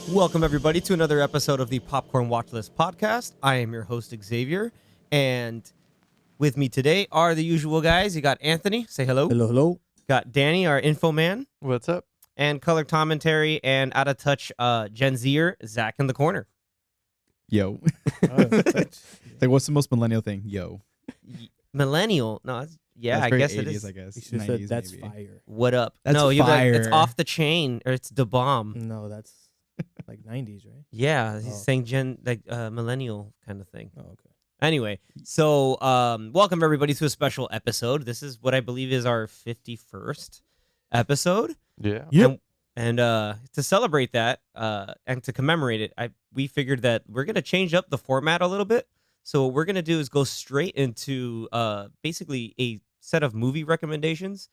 Welcome, everybody, to another episode of the Popcorn Watchlist podcast. I am your host, Xavier, and with me today are the usual guys. You got Anthony, say hello. Hello, hello. Got Danny, our info man. What's up? And color commentary and out of touch Gen Zer, Zach in the corner. Yo. Like, what's the most millennial thing? Yo. Millennial? No, That's I very guess 80s, it is. I guess. You should have 90s said that's maybe. fire. What up? That's no, you're like, it's fire. off the chain, or it's the bomb. No, that's like 90s, right? Yeah, he's Oh. saying millennial kind of thing. Oh, okay. Anyway, so welcome everybody to a special episode. This is what I believe is our 51st episode. Yeah. Yep. And to celebrate that and to commemorate it, we figured that we're going to change up the format a little bit. So what we're going to do is go straight into basically a set of movie recommendations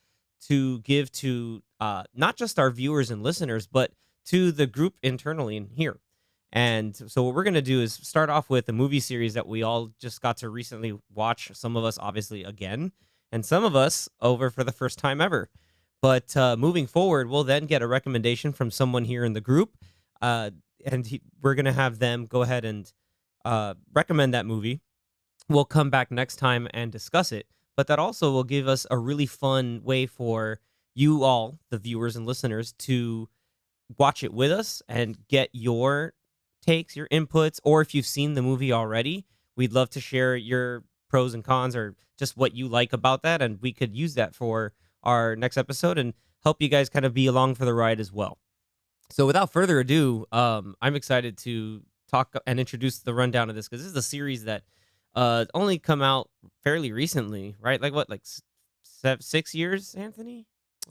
to give to not just our viewers and listeners, but to the group internally in here. And so what we're going to do is start off with a movie series that we all just got to recently watch. Some of us obviously again, and some of us over for the first time ever. But moving forward, we'll then get a recommendation from someone here in the group. We're going to have them go ahead and recommend that movie. We'll come back next time and discuss it. But that also will give us a really fun way for you all, the viewers and listeners, to watch it with us and get your takes, your inputs, or if you've seen the movie already, we'd love to share your pros and cons or just what you like about that, and we could use that for our next episode and help you guys kind of be along for the ride as well. So without further ado, I'm excited to talk and introduce the rundown of this, because this is a series that only come out fairly recently, right? Like what, like 6 years, Anthony?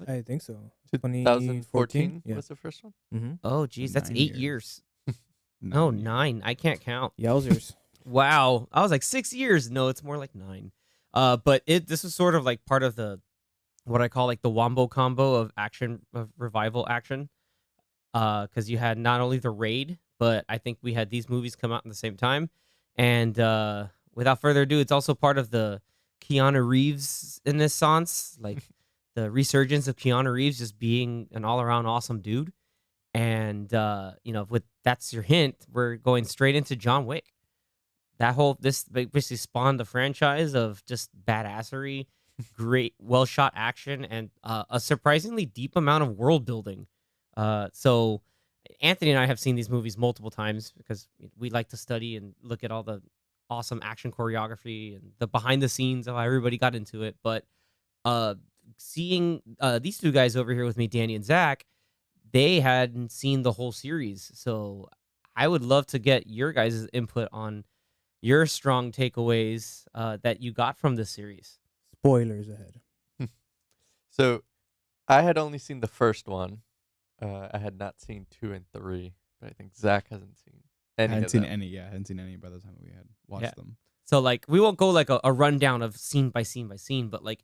I think so. 2014 Yeah. was the first one. Mm-hmm. Oh, geez, that's 9 8 years. years. 9 No, years. 9. I can't count. Yowzers. Wow. I was like 6 years. No, it's more like 9. But this was sort of like part of the, what I call like the wombo combo of action, of revival action. Because you had not only the Raid, but I think we had these movies come out at the same time. And without further ado, it's also part of the Keanu Reeves renaissance, like the resurgence of Keanu Reeves just being an all-around awesome dude. And with that's your hint, we're going straight into John Wick. This basically spawned the franchise of just badassery, great, well-shot action, and a surprisingly deep amount of world building. So Anthony and I have seen these movies multiple times because we like to study and look at all the awesome action choreography and the behind the scenes of how everybody got into it. But seeing these two guys over here with me, Danny and Zach, they hadn't seen the whole series. So I would love to get your guys' input on your strong takeaways that you got from this series. Spoilers ahead. So I had only seen the first one. I had not seen 2 and 3, but I think Zach hasn't seen I any. hadn't seen any. Yeah, I hadn't seen any by the time we had watched Yeah. them. So like we won't go like a rundown of scene by scene by scene, but like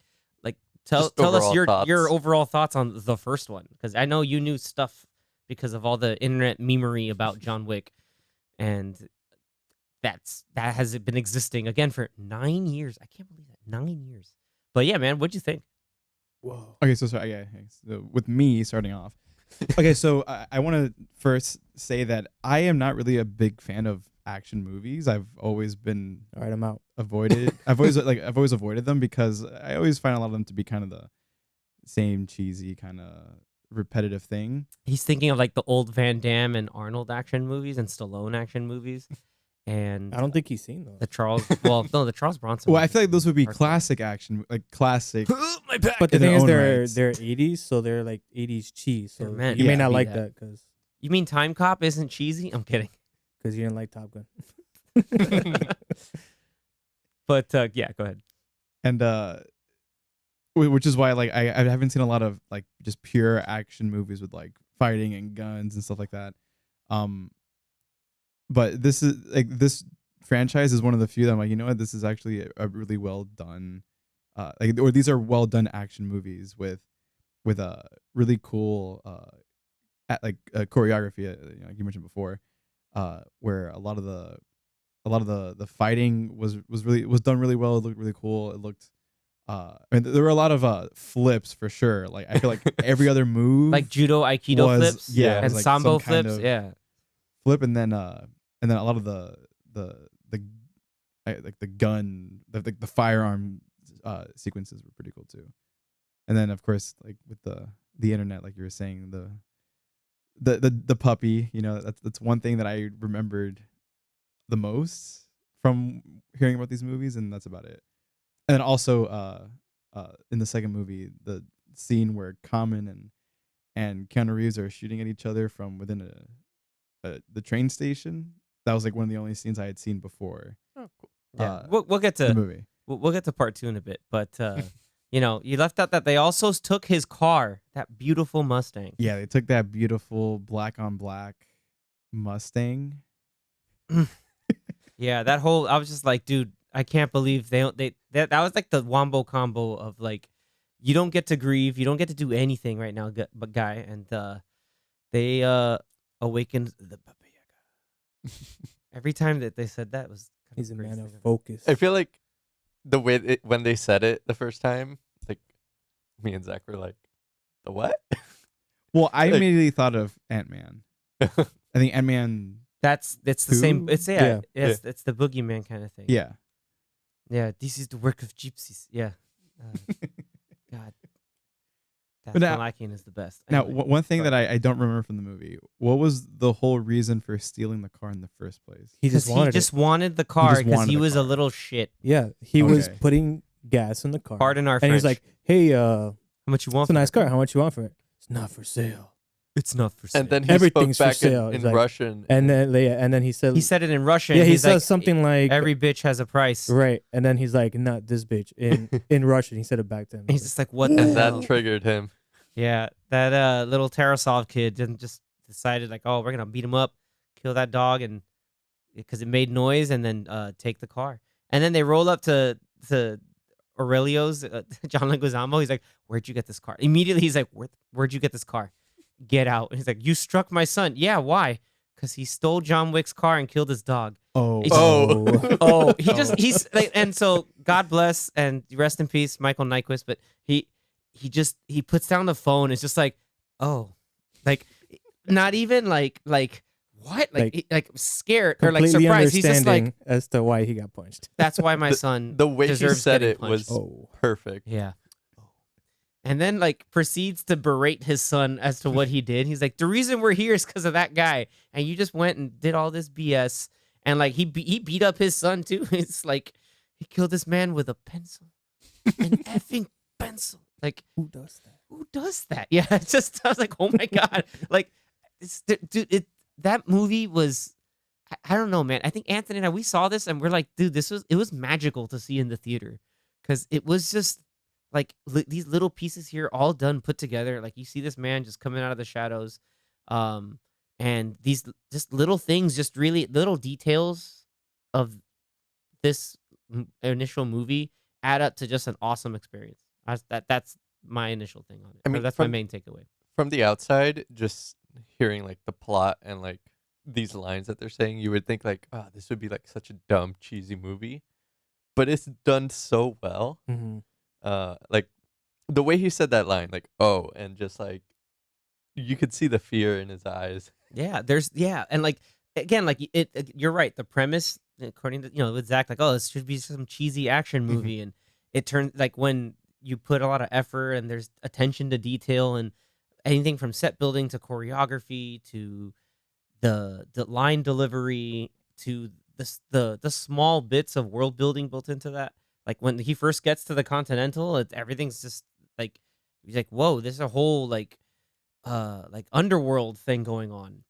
tell Just us overall your thoughts. overall thoughts on the first one, because I know you knew stuff because of all the internet memery about John Wick, and that has been existing again for 9 years. I can't believe that, 9 years. But yeah, man, what'd you think? Whoa. Okay, so sorry. Yeah, so with me starting off. Okay, so I want to first say that I am not really a big fan of action movies. I've always been All right, I'm out. avoided. I've always avoided them because I always find a lot of them to be kind of the same cheesy kind of repetitive thing. He's thinking of like the old Van Damme and Arnold action movies and Stallone action movies, and I don't think he's seen those. the Charles Bronson. Well, I feel like those would be Are- classic action, like classic. My back. But the in their thing is, own they're rights. 80s, so they're like 80s cheese. So They're meant you may to not be like that. that because You mean Time Cop isn't cheesy? I'm kidding. you didn't like Top Gun. But yeah, go ahead. And which is why like I haven't seen a lot of like just pure action movies with like fighting and guns and stuff like that. But this franchise is one of the few that I'm like, you know what, this is actually a really well done or these are well done action movies with a really cool choreography, like you mentioned before, where a lot of the fighting was done really well. It looked really cool. It looked there were a lot of flips for sure. Like I feel like every other move, Like judo aikido was- flips, yeah, it and was like sambo some kind flips, of- yeah. flip, and then a lot of the like the gun, the firearm sequences were pretty cool too. And then of course, like with the internet, like you were saying, the puppy, that's one thing that I remembered the most from hearing about these movies, and that's about it. And then also in the second movie, the scene where Common and Keanu Reeves are shooting at each other from within the train station. That was like one of the only scenes I had seen before Oh, cool. Yeah, we'll get the to movie. we'll get to part 2 in a bit, but you left out that they also took his car, that beautiful Mustang. Yeah, they took that beautiful black on black Mustang. Yeah, that whole I was just like, dude, I can't believe that was like the wombo combo of like, you don't get to grieve, you don't get to do anything right now, but guy, and they awakened the Baba Yaga. Every time that they said that was kind He's a of the man greatest of thing ever. focus. I feel like the way when they said it the first time, like me and Zach were like, "The what?" Well, I Like- immediately thought of Ant-Man. I think Ant-Man. It's the same. Who? It's it's the boogeyman kind of thing. Yeah. Yeah, this is the work of gypsies. Yeah. God. That's But now- Malakian is the best. Now, Anyway, one thing sorry. that I don't remember from the movie, what was the whole reason for stealing the car in the first place? He just 'Cause wanted he just it. wanted the car just because wanted he the was a car. little shit. Yeah, he was Okay. putting gas in the car. Pardon our and he's French. like, "Hey, How much you want? it's a for nice that car. How much you want for it? It's not for sale." It's not for sale. And then he Everything's for spoke back sale. in He's like- Russian. And then he said, he said it in Russian. "Yeah." He He's says like, something like, every bitch has a price. right. And then he's like, "Not this bitch." In Russian, he said it back to him. He's just like, what the and hell? that triggered him. Yeah, that little Tarasov kid didn't just decided like, oh, we're gonna beat him up, kill that dog, and because it made noise, and then take the car. And then they roll up to Aurelio's John Leguizamo. He's like, "Where'd you get this car?" Immediately, he's like, "Where'd you get this car? Get out!" And he's like, "You struck my son." Yeah, why? Because he stole John Wick's car and killed his dog. Oh. It's- Oh. Oh, he's like, and so God bless and rest in peace, Michael Nyquist. But he puts down the phone. It's just like, oh, like not even like what, like scared or like completely surprised. He's just like, understanding as to why he got punched. that's why my son The way he deserves said getting it was punched. Oh, perfect. Yeah. And then like proceeds to berate his son as to what he did. He's like, the reason we're here is because of that guy, and you just went and did all this BS. And like he beat up his son too. It's like he killed this man with a pencil, an effing pencil. Like who does that? who does that? Yeah, it's just I was like, oh my god, like dude, that movie was. I don't know, man. I think Anthony and we saw this and we're like, dude, it was magical to see in the theater because it was just like these little pieces here all done put together. Like you see this man just coming out of the shadows, and these just little things, just really little details of this initial movie add up to just an awesome experience. That's my initial thing on it. I Or mean, that's my from- main takeaway. From the outside, just hearing like the plot and like these lines that they're saying, you would think like, oh, this would be like such a dumb, cheesy movie. But it's done so well. Mm-hmm. Like the way he said that line, like, oh, and just like you could see the fear in his eyes. Yeah, and like again, like you're right. The premise, according to with Zach, like, oh, this should be some cheesy action movie, and it turns like when you put a lot of effort and there's attention to detail and anything from set building to choreography to the line delivery to the small bits of world building built into that. Like when he first gets to the Continental, everything's just like he's like, whoa, there's a whole like underworld thing going on.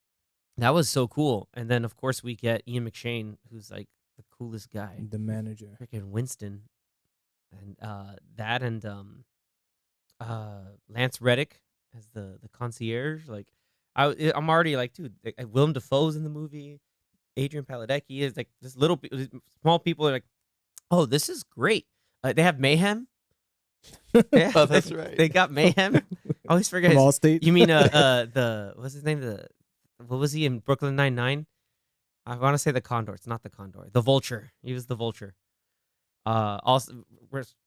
That was so cool. And then of course we get Ian McShane, who's like the coolest guy. The manager. Freaking Winston. And that and Lance Reddick as the concierge. Like I'm already like, dude, like, Willem Dafoe's in the movie. Adrian Paladecki is like this small people are like, oh, this is great. They have Mayhem. Yeah, Oh, that's right. They got Mayhem. I always forget From his, Allstate. you mean the what's his name? What was he in Brooklyn Nine-Nine? I want to say the Condor. It's not the Condor. The Vulture. He was the Vulture. Also,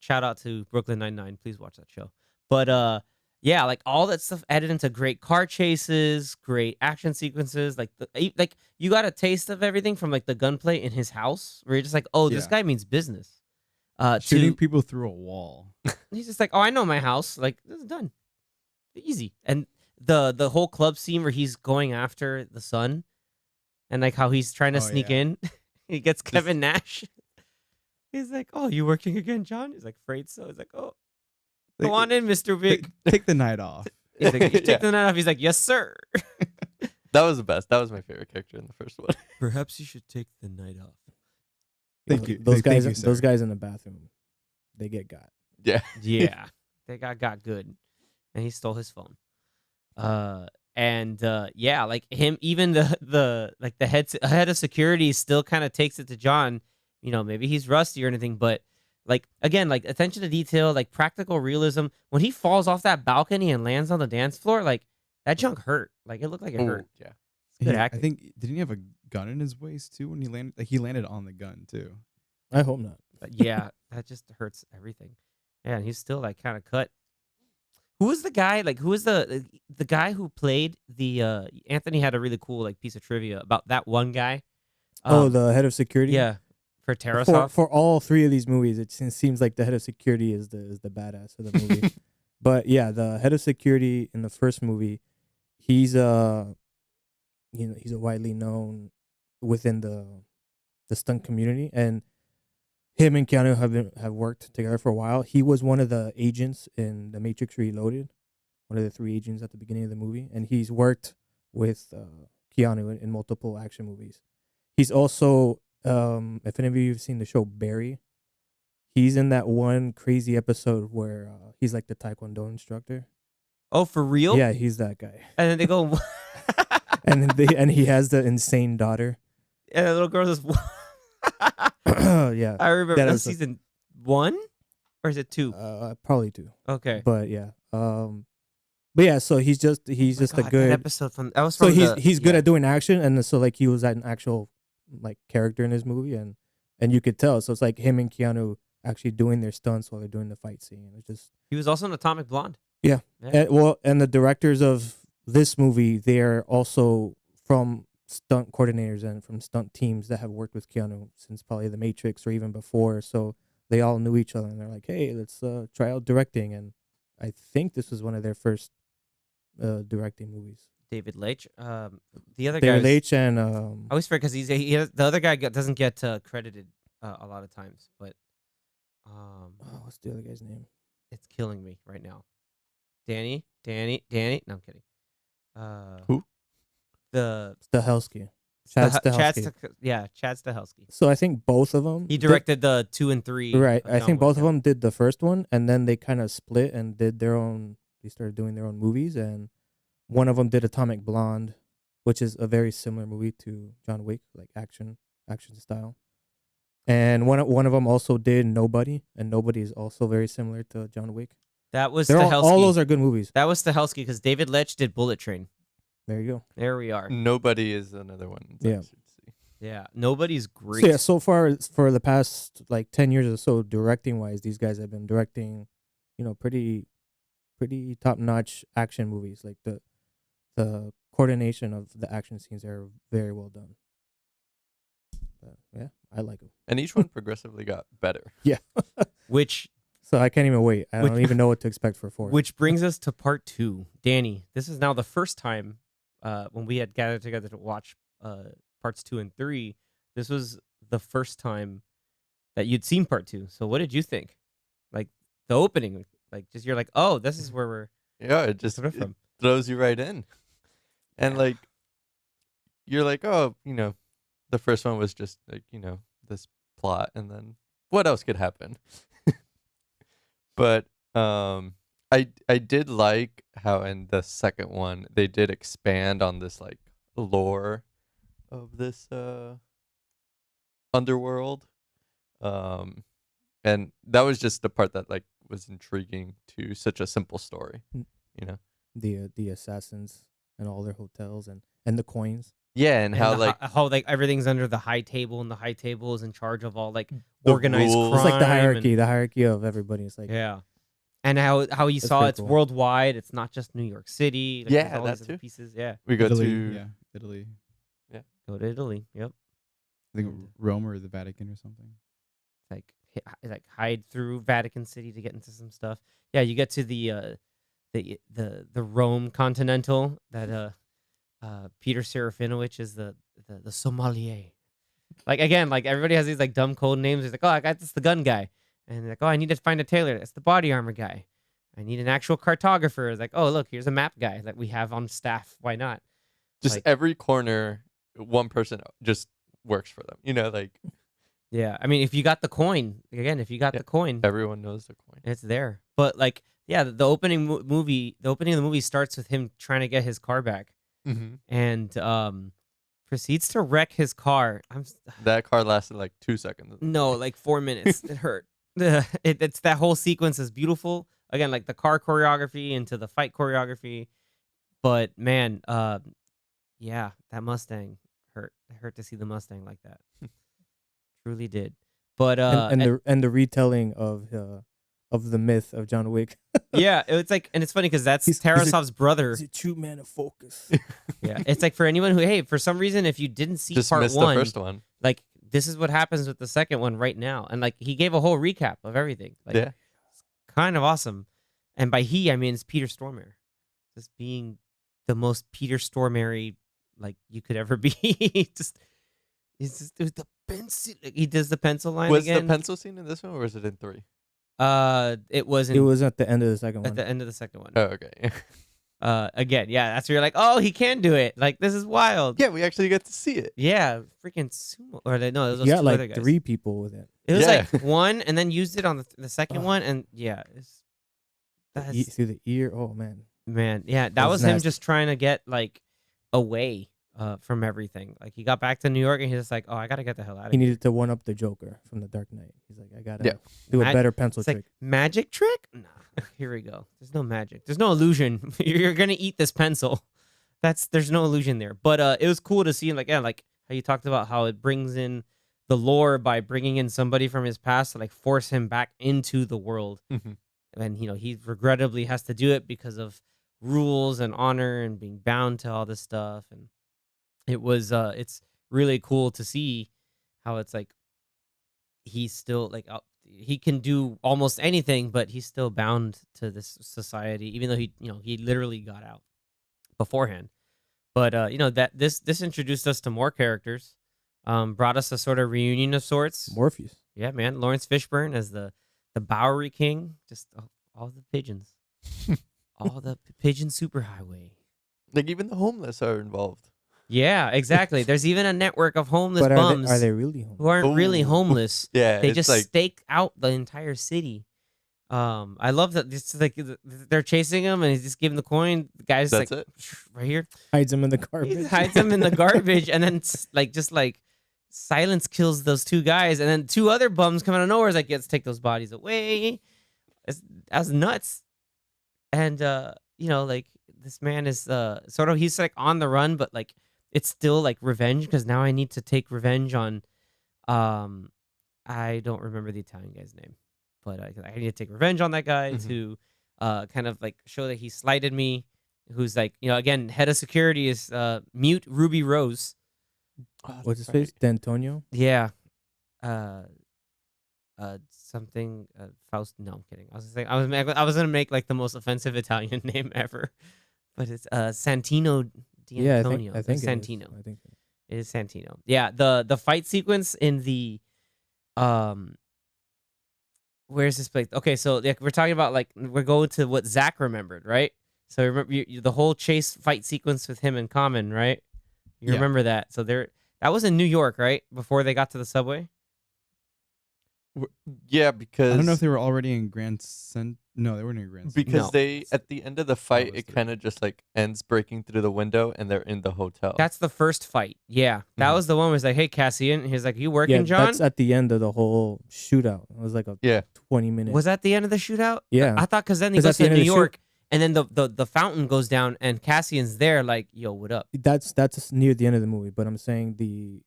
shout out to Brooklyn Nine-Nine. Please watch that show. But yeah, like all that stuff added into great car chases, great action sequences. Like you got a taste of everything from like the gunplay in his house, where you're just like, oh, this Yeah. guy means business. Shooting To people through a wall. he's just like, oh, I know my house. Like this is done, easy. And the whole club scene where he's going after the son, and like how he's trying to Oh, sneak yeah. in, he gets Kevin Nash. He's like, oh, you working again, John? He's like, afraid so. He's like, oh, go on in, Mr. Big. Take the night off. He's like, you Yeah. take the night off. He's like, yes, sir. That was the best. That was my favorite character in the first one. Perhaps you should take the night off. Thank you. Those Thank guys, you, those sir. guys in the bathroom, they get got. Yeah. Yeah, they got good, and he stole his phone. Yeah, like him, even the head of security still kind of takes it to John. You know, maybe he's rusty or anything, but like again, like attention to detail, like practical realism. When he falls off that balcony and lands on the dance floor, like that junk hurt. Like it looked like it Ooh, hurt. yeah. Good I acting. think didn't he have a gun in his waist too when he landed? Like he landed on the gun too. I hope not. But yeah, that just hurts everything. Yeah, and he's still like kind of cut. Who was the guy? Like, who was the guy who played the? Anthony had a really cool like piece of trivia about that one guy. The head of security. Yeah, for For, Tarasov. for all three of these movies, it seems like the head of security is the badass of the movie. But yeah, the head of security in the first movie, he's he's a widely known within the stunt community, and him and Keanu have worked together for a while. He was one of the agents in The Matrix Reloaded, one of the three agents at the beginning of the movie, and he's worked with Keanu in multiple action movies. He's also, if any of you have seen the show Barry, he's in that one crazy episode where he's like the Taekwondo instructor. Oh, for real? Yeah, he's that guy. And then they go, And he has the insane daughter. and the little girl just. Yeah, I remember That that is a- season 1, or is it 2? probably two. Okay. But yeah, so he's just Oh my a God, that good. episode from that was So from he's good yeah. at doing action, and so like he was an actual like character in his movie, and you could tell. So it's like him and Keanu actually doing their stunts while they're doing the fight scene. It's just He was also in Atomic Blonde. Yeah. And the directors of this movie, they're also from stunt coordinators and from stunt teams that have worked with Keanu since probably The Matrix or even before. So they all knew each other, and they're like, hey, let's try out directing. And I think this was one of their first directing movies. David Leitch. The other David guy. Leitch and I always forget because the other guy doesn't get credited a lot of times, but what's the other guy's name? it's killing me right now. Danny. No, I'm kidding. Who? The Stahelski. Chad Stahelski. Chad Stahelski. So I think both of them. He directed the 2 and 3. Right. of I John think Wick, both of yeah. them did the first one, and then they kind of split and did their own. They started doing their own movies, and one of them did Atomic Blonde, which is a very similar movie to John Wick, like action style. And one of them also did Nobody, and Nobody is also very similar to John Wick. That was They're Stahelski. all those are good movies. That was Stahelski because David Leitch did Bullet Train. There you go. There we are. Nobody is another one. that I Yeah. should see. Yeah, nobody's great. So yeah, so far for the past like 10 years or so, directing wise, these guys have been directing, pretty top notch action movies. Like the coordination of the action scenes are very well done. But yeah, I like them. And each one progressively got better. Which So I can't even wait. I don't Which- even know what to expect for 4. Which brings us to part 2. Danny, this is now the first time when we had gathered together to watch parts 2 and 3. This was the first time that you'd seen part 2. So what did you think? Like the opening, like just you're like, oh, this is where we're Yeah, it just sort of it from. throws you right in. And like you're like, oh, the first one was just like, this plot, and then what else could happen? But I did like how in the second one they did expand on this like lore of this underworld. And that was just the part that like was intriguing to such a simple story, Mm. you know. The assassins and all their hotels and the coins. Yeah, and how like how like everything's under the high table, and the high table is in charge of all like The organized rules. crime. It's like the and- hierarchy of everybody. It's like Yeah. And how you That's saw pretty it's cool. worldwide. It's not just New York City. Like, Yeah, there's all that these other too. pieces. Yeah, We go Italy, to yeah, Italy. go to Italy. Yep. I think And Rome or the Vatican or something. like hide through Vatican City to get into some stuff. Yeah, you get to the Rome Continental that Peter Serafinowicz is the sommelier. Like again, like everybody has these like dumb code names. He's like, oh, I got this the gun guy, and they're like, oh, I need to find a tailor. That's the body armor guy. I need an actual cartographer. It's like, oh, look, here's a map guy that we have on staff. Why not? just Like, every corner, one person just works for them. You know, like yeah. I mean, if you got the coin, again, if you got Yeah. the coin, everyone knows the coin. it's there. But like, yeah, the opening movie, the opening of the movie starts with him trying to get his car back, Mm-hmm. and proceeds to wreck his car. That car lasted like 2 seconds. of the No, movie. like 4 minutes. It hurt. It's that whole sequence is beautiful. Again, like the car choreography into the fight choreography. But man, yeah, that Mustang hurt. It hurt to see the Mustang like that. Truly did. But And the retelling of the myth of John Wick. yeah, it's like, and it's funny because that's He's a- Tarasov's brother. He's a true man of focus. Yeah, it's like for anyone who, hey, for some reason, if you didn't see just part missed one, the first one. like this is what happens with the second one right now, and like he gave a whole recap of everything. Like, Yeah. kind of awesome. And by he, I mean it's Peter Stormare, just being the most Peter Stormare like you could ever be. just it's just there's the pencil. Like, he does the pencil line Was again. the pencil scene in this one, or was it in 3? It was in, It was at the end of the second at one. the end of the second one. Oh, okay. Again, yeah, that's where you're like, oh, he can do it. Like this is wild. Yeah, we actually get to see it. Yeah, freaking sumo. Or no, those You got two other like guys. 3 people with it. It was Yeah. like one, and then used it on the second Ugh. one, and yeah, that's Through the ear. Oh man. man, yeah, that That was was him nasty. just trying to get like away from everything. Like he got back to New York, and he's just like, oh, I gotta get the hell out of He here. needed to one up the Joker from the Dark Knight. He's like, I gotta Yeah. do a Mag- better pencil It's trick. like magic trick. Nah, here we go. There's no magic. There's no illusion. You're gonna eat this pencil. There's no illusion there. But it was cool to see, like, yeah, like how you talked about how it brings in the lore by bringing in somebody from his past to like force him back into the world. Mhm. And he regrettably has to do it because of rules and honor and being bound to all this stuff. And it was it's really cool to see how it's like he's still like he can do almost anything, but he's still bound to this society, even though he literally got out beforehand. But that this introduced us to more characters, brought us a sort of reunion of sorts. Morpheus. Yeah, man, Lawrence Fishburne as the Bowery King, just all the pigeons, all the pigeon superhighway. Like even the homeless are involved. Yeah, exactly. There's even a network of homeless But bums are they really home? who aren't really Ooh. homeless. Yeah, They it's just like stake out the entire city. I love that. It's like they're chasing him, and he's just giving the coin. The guy's That's like, it. right here. Hides him in the He garbage. hides them in the garbage, and then just like silence kills those 2 guys, and then 2 other bums come out of nowhere. It's like, let's take those bodies away. That was nuts. And like this man is sort of, he's like on the run, but like it's still like revenge because now I need to take revenge on I don't remember the Italian guy's name, but I need to take revenge on that guy Mhm. to kind of like show that he slighted me. Who's like, again, head of security is mute Ruby Rose. Oh, What's his that's right. face? D'Antonio. Yeah. Something Faust. No, I'm kidding. I was gonna make like the most offensive Italian name ever, but it's Santino Yeah, D'Antonio. I think it is. Santino. I think. It is Santino. Yeah, the fight sequence in the where's this place? Okay, so like we're talking about like we're going to what Zach remembered, right? So remember the whole chase fight sequence with him in common, right? You Yeah. remember that? So that was in New York, right? Before they got to the subway. Yeah, because I don't know if they were already in Grand Cent. No, they weren't in Grand Central. because No. they at the end of the fight was it three. kind of just like ends breaking through the window and they're in the hotel. That's the first fight. Yeah, that Mhm. was the one where it's like, "Hey, Cassian," he's like, "You Yeah, working, John?" that's at the end of the whole shootout. It was like a Yeah. 20-minute. Was that the end of the shootout? Yeah. I thought because then he 'Cause goes at the to end of New the shoot- York, and then the fountain goes down, and Cassian's there, like, "Yo, what up?" That's near the end of the movie, but I'm saying the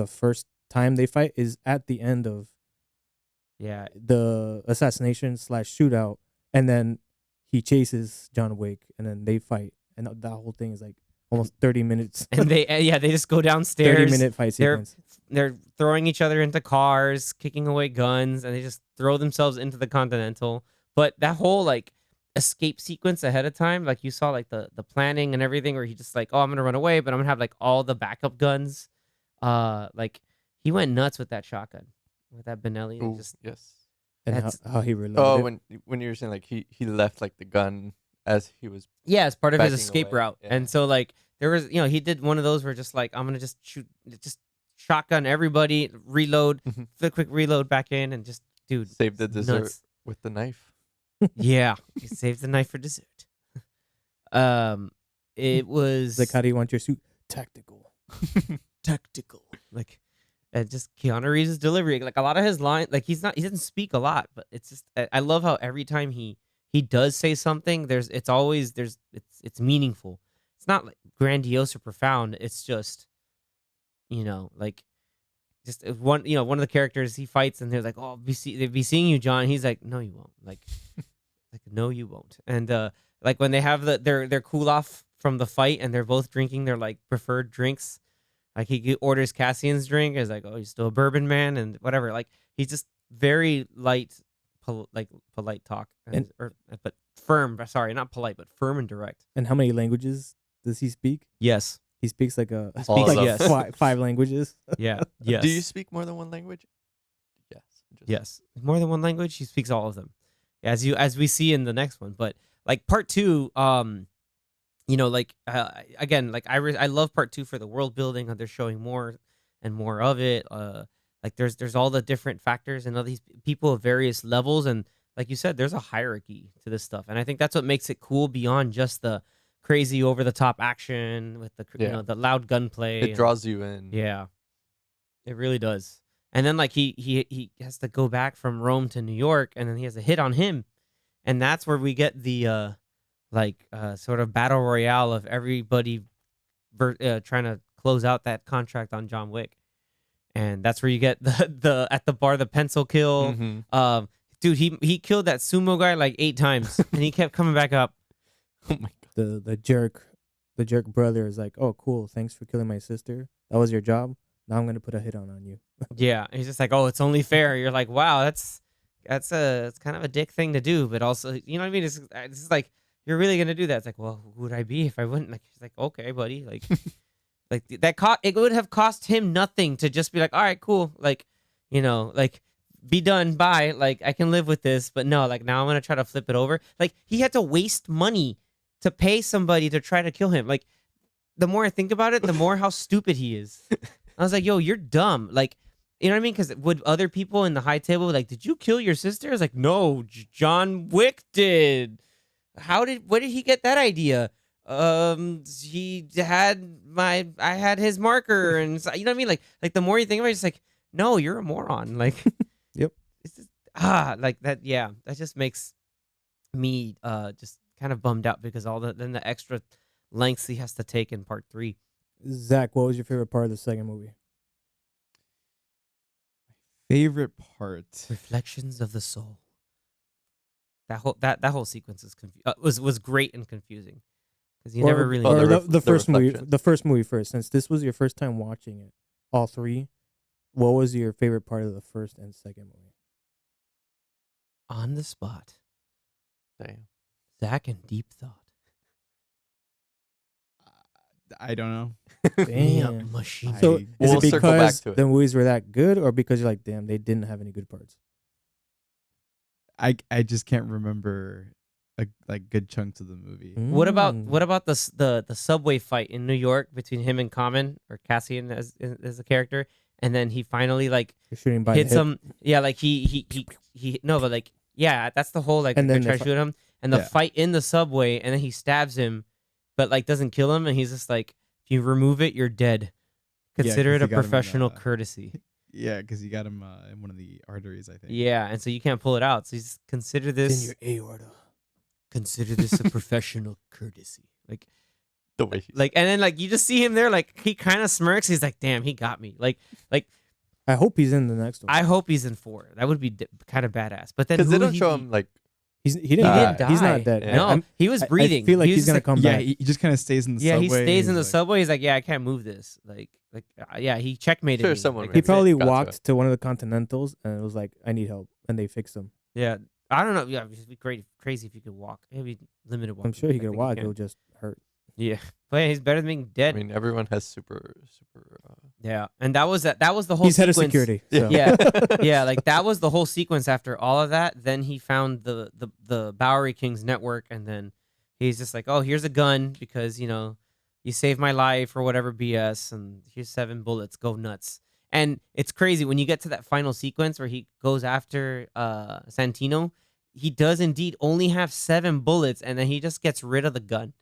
first time they fight is at the end of Yeah, the assassination / shootout, and then he chases John Wick, and then they fight, and that whole thing is like almost 30 minutes. And they they just go downstairs. 30-minute fight They're sequence. they're throwing each other into cars, kicking away guns, and they just throw themselves into the Continental. But that whole like escape sequence ahead of time, like you saw like the planning and everything, where he just like, oh, I'm gonna run away, but I'm gonna have like all the backup guns. Like he went nuts with that shotgun, with that Benelli. Ooh, Just yes. And that's- how he reloaded Oh, it. when you were saying like he left like the gun as he was. yeah, it's part of his Backing escape away, route. yeah. And so like there was, he did one of those where just like I'm gonna just shoot, just shotgun everybody, reload, Mhm. the quick reload back in, and just dude Save the it's dessert nuts. with the knife. Yeah, he saved the knife for dessert. It was Like, how do you want your suit? Tactical. tactical. Like, just Keanu Reeves' delivery. Like a lot of his line, like he doesn't speak a lot, but it's just I love how every time he does say something, it's meaningful. It's not like grandiose or profound. It's just, like just one of the characters he fights and they're like, oh, they'll be seeing you, John. He's like, no, you won't. Like no, you won't. And like when they have their cool off from the fight and they're both drinking their like preferred drinks, like he orders Cassian's drink. Is like, oh, he's still a bourbon man and whatever. Like he's just very light, polite talk, but firm. Sorry, not polite, but firm and direct. And how many languages does he speak? Yes. He speaks like a All like of them. five languages. Yeah. Yes. Do you speak more than one language? Yes. Yes. More than one language. He speaks all of them, as we see in the next one. But like part two, again, like I love part two for the world building. They're showing more and more of it. Like there's all the different factors and all these people of various levels, and like you said, there's a hierarchy to this stuff, and I think that's what makes it cool beyond just the crazy over the top action with the Yeah. the loud gunplay. It draws you in. Yeah, it really does. And then like he has to go back from Rome to New York, and then he has a hit on him, and that's where we get the sort of battle royale of everybody trying to close out that contract on John Wick, and that's where you get the at the bar the pencil kill. Mhm. Dude, he killed that sumo guy like 8 times, and he kept coming back up. Oh my god. The jerk brother is like, oh cool, thanks for killing my sister. That was your job. Now I'm gonna put a hit on you. Yeah, and he's just like, oh, it's only fair. You're like, wow, it's kind of a dick thing to do, but also, you know what I mean? It's just like, you're really gonna do that? It's like, well, who would I be if I wouldn't? Like, he's like, okay, buddy, like, like it would have cost him nothing to just be like, all right, cool, like, like, be done, bye, like, I can live with this, but no, like, now I'm gonna try to flip it over. Like, he had to waste money to pay somebody to try to kill him. Like, the more I think about it, the more how stupid he is. I was like, yo, you're dumb. Like, you know what I mean? Because would other people in the high table be like, did you kill your sister? I was like, no, John Wick did. Where did he get that idea? He had I had his marker, and you know what I mean? Like the more you think about it, it's like, no, you're a moron. Like, Yep. It's just, like that. Yeah, that just makes me just kind of bummed out because then the extra lengths he has to take in part 3. Zach, what was your favorite part of the second movie? Favorite part. Reflections of the Soul. That whole sequence was great and confusing because you never really Oh, know. Or the the first movie. reflection. The first movie first. Since this was your first time watching it, all 3. What was your favorite part of the first and second movie? On the spot, Damn. Zach in deep thought. I don't know. Me up, Damn. machine. So I- is We'll it circle back because to it. the movies were that good, or because you're like, damn, they didn't have any good parts? I just can't remember like good chunks of the movie. What about Mm. the subway fight in New York between him and Common, or Cassian as a character, and then he finally like You're shooting by the hits hip. him. Yeah, like he no, but like, yeah, that's the whole like And they then try the to shoot him, and the Yeah. fight in the subway, and then he stabs him, but like doesn't kill him, and he's just like, if you remove it, you're dead. Yeah, Consider 'cause it a he got him in, professional courtesy. Yeah, because you got him in one of the arteries, I think. Yeah, and so you can't pull it out. So he's consider It's this in your aorta. consider this a professional courtesy. The way he Like, and then like you just see him there, like he kind of smirks. He's like, damn, he got me. Like I hope he's in the next one. I hope he's in 4. That would be kind of badass. But then because they who would don't he show be? him like He didn't He die. didn't He's die. not dead. Yeah. No, he was breathing. I feel like He was he's just gonna come Yeah, back. he just kind of stays in the Yeah, subway. he stays in the he's like, subway. He's like, yeah, I can't move this. Yeah, he checkmated Sure, me. someone Like, would He that's it. probably Gotcha. walked to one of the Continentals and it was like, I need help, and they fixed him. Yeah, I don't know. Yeah, it'd be great, crazy if he could walk. Maybe limited walking. I'm sure he I could think walk. can. It'll just hurt. Yeah, but yeah, he's better than being I dead. mean, everyone has super. Yeah, and that was the whole. He's head of sequence. security. So. Yeah, yeah, like that was the whole sequence. After all of that, then he found the Bowery Kings network, and then he's just like, oh, here's a gun because you saved my life or whatever BS, and here's 7 bullets. Go nuts. And it's crazy when you get to that final sequence where he goes after Santino. He does indeed only have 7 bullets, and then he just gets rid of the gun,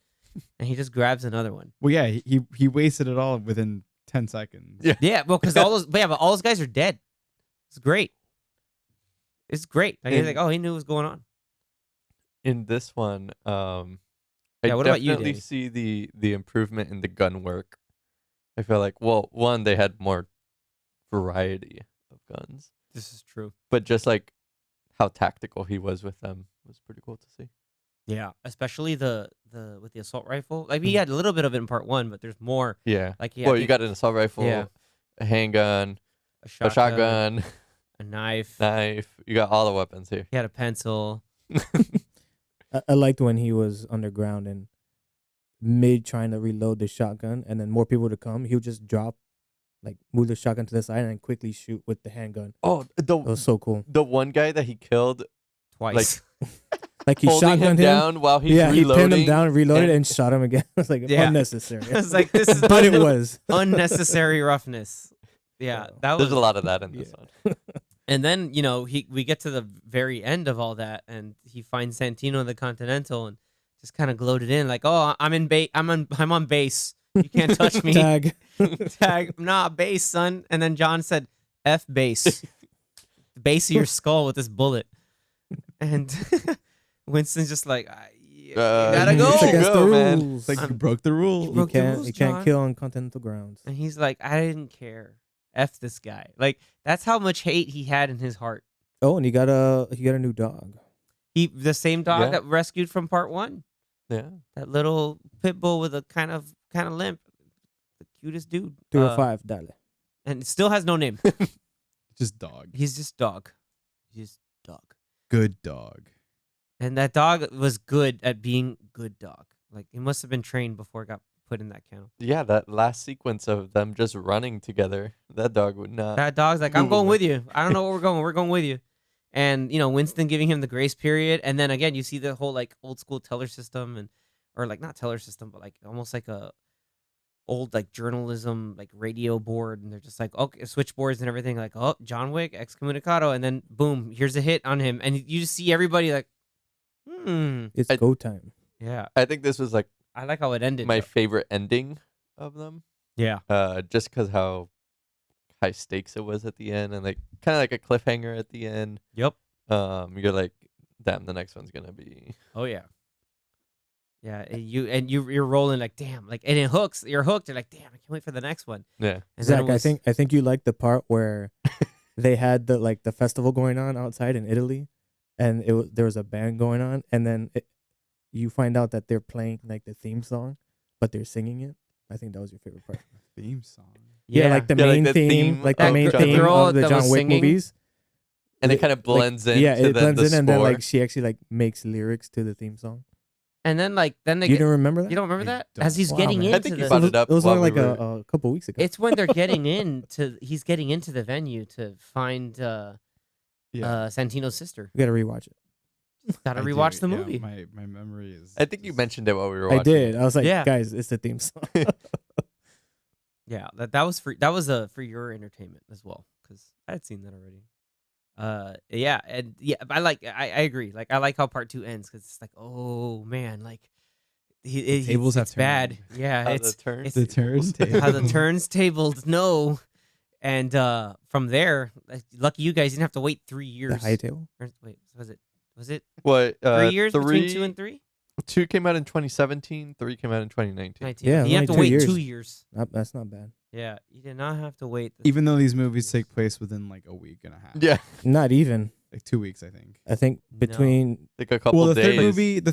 and he just grabs another one. well, yeah, he wasted it all within 10 seconds. Yeah. Yeah, well, because but all those guys are dead. It's great. It's great. Like, he's And- like, oh, he knew what was going on. In this one, I Yeah, what about you, definitely Danny? see the improvement in the gun work. I feel like, well, one, they had more variety of guns, This is true. but just like how tactical he was with them was pretty cool to see. Yeah, especially the with the assault rifle. Like he had a little bit of it in part 1, but there's more. Yeah. Like he Well, you got an assault rifle, Yeah. a handgun, a a shotgun, a knife. knife. You got all the weapons here. He had a pencil. I liked when he was underground and mid trying to reload the shotgun, and then more people to come. He would just drop, like move the shotgun to the side and quickly shoot with the handgun. Oh, It was so cool. the one guy that he killed, Twice. Like he holding him shotgunned him. down while he's Yeah, he reloading. pinned him down, reloaded, and- and shot him again. It was like Yeah. unnecessary. It's like this is But it was. unnecessary roughness. Yeah, that was There's a lot of that in this one. And then we get to the very end of all that, and he finds Santino in the Continental, and just kind of gloated in like, "Oh, I'm on base. You can't touch me." Tag. Tag, nah, base, son. And then John said, "F base, the base of your skull with this bullet." And Winston's just like, you gotta you go. It's against the man. rules. It's like you I'm- broke the rule. You broke the rules, You can't John. kill on continental grounds. And he's like, I didn't care. F this guy. Like that's how much hate he had in his heart. Oh, and he got a new dog. The same dog Yeah. that rescued from part 1. Yeah. That little pit bull with a kind of limp. The cutest dude. 305, dale. And it still has no name. Just dog. He's just dog. He's just dog. Good dog. And that dog was good at being good dog. Like he must have been trained before it got put in that kennel. Yeah, that last sequence of them just running together, that dog would not. That dog's like, I'm Ooh. going with you. I don't know where we're going. We're going with you. And Winston giving him the grace period, and then again you see the whole like old school teller system or like not teller system, but like almost like a old like journalism like radio board, and they're just like okay switchboards and everything like oh John Wick excommunicado, and then boom here's a hit on him, and you just see everybody like It's I- go time. yeah. I think this was like I like how it ended. my though. favorite ending of them. Yeah. Just because how high stakes it was at the end, and like kind of like a cliffhanger at the end. Yep. You're like, damn, the next one's gonna be. Oh yeah. Yeah, and you're rolling like damn, like and it hooks. You're hooked. You're like damn, I can't wait for the next one. Yeah. And then Zach, it was- I think you liked the part where they had the festival going on outside in Italy, and there was a band going on, and then you find out that they're playing like the theme song, but they're singing it. I think that was your favorite part. Theme song. Yeah, like the Yeah, like main the theme, theme like the of main John theme Wick. of the that John was Wick singing? movies. And it Like- kind of blends in. Yeah, it blends in, and then score. like she actually like makes lyrics to the theme song. and then they You get, don't remember that? you don't remember I that don't. as he's Wow, getting man. into I think you the brought it up It was while only we like were- a couple weeks ago. it's when they're getting he's getting into the venue to find Yeah. Santino's sister. You gotta rewatch it. Gotta I rewatch do, the yeah, movie. my memory is. I think you just- mentioned it while we were watching. I did. I was like, Yeah. guys, it's the theme song. Yeah, that was for your entertainment as well because I had seen that already. Yeah, and yeah, I agree. Like I like how part 2 ends because it's like oh man, like tables have it's bad. turned. Yeah, How it's the turn. it's- The turns. how the turns tabled no, and from there, lucky you guys didn't have to wait 3 years. The high table. Wait, was it What? 3 years between 2 and 3? 2 came out in 2017. 3 came out in 2019. 19. Yeah, you have only to 2 wait years. 2 years. That's not bad. Yeah, you did not have to wait. Even though these movies take place within like a week and a half. Yeah. Not even. like 2 weeks, I think. I think between Like a couple Well, the days.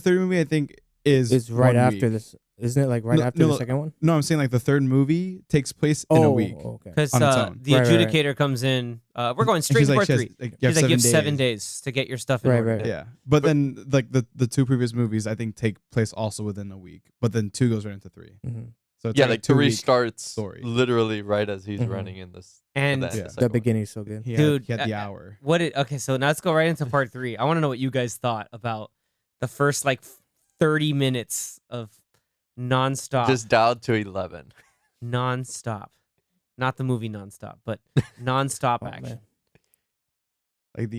third movie, I think is it's right 1 after week. this, isn't it? Like right No, after no, the second one. No, I'm saying like the third movie takes place in a week. Okay. Because on its own. the Right, right, right. adjudicator comes in. We're going And straight she's to like, part she has, 3. like, you She's have like, you have 7 7 days. days to get your stuff in Right, order. right. Yeah, but then like the 2 previous movies, I think take place also within a week. But then 2 goes right into 3. Mm-hmm. So it's Yeah, like like a 2 3 week starts story. literally right as he's Mhm. running in this. And the end of Yeah. the The second one. beginning's so good. Dude, He had the hour. Okay, so now let's go right into part 3. I want to know what you guys thought about the first like 30 minutes of nonstop. Just down to 11. nonstop. Not the movie nonstop, but nonstop Oh, action. man. Like